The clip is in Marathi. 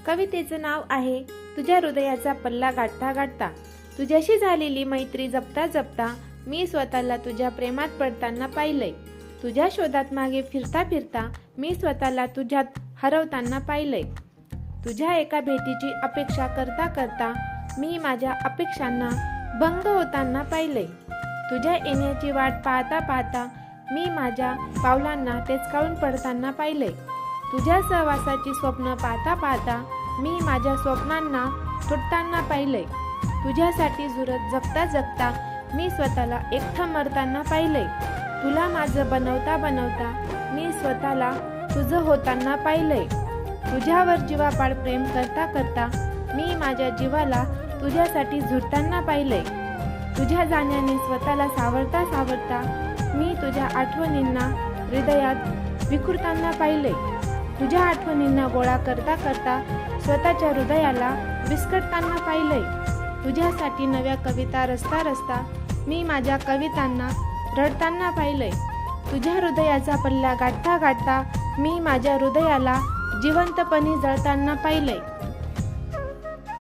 कवितेचं नाव आहे तुझ्या हृदयाचा पल्ला गाठता गाठता। तुझ्याशी झालेली मैत्री जपता जपता मी स्वतःला तुझ्या प्रेमात पडताना पाहिलंय। तुझ्या शोधात मागे फिरता फिरता मी स्वतःला तुझ्यात हरवताना पाहिलंय। तुझ्या एका भेटीची अपेक्षा करता करता मी माझ्या अपेक्षांना भंग होताना पाहिलंय। तुझ्या येण्याची वाट पाहता पाहता मी माझ्या पावलांना तेचकाळून पडताना पाहिलंय। तुझ्या सहवासाची स्वप्न पाहता पाहता मी माझ्या स्वप्नांना तुटताना पाहिलंय। तुझ्यासाठी झुरत जगता जगता मी स्वतःला एकटं मरताना पाहिलंय। तुला माझं बनवता बनवता मी स्वतःला तुझं होताना पाहिलंय। तुझ्यावर जीवापाड प्रेम करता करता मी माझ्या जीवाला तुझ्यासाठी झुरताना पाहिलंय। तुझ्या जाण्याने स्वतःला सावरता सावरता मी तुझ्या आठवणींना हृदयात विखुरताना पाहिलंय। तुझ्या आठवणींना गोळा करता करता स्वतःच्या हृदयाला विस्कटताना पाहिलंय। तुझ्यासाठी नव्या कविता रचता रचता मी माझ्या कवितांना रडताना पाहिलंय। तुझ्या हृदयाचा पल्ला गाठता गाठता मी माझ्या हृदयाला जिवंतपणे जळताना पाहिलंय।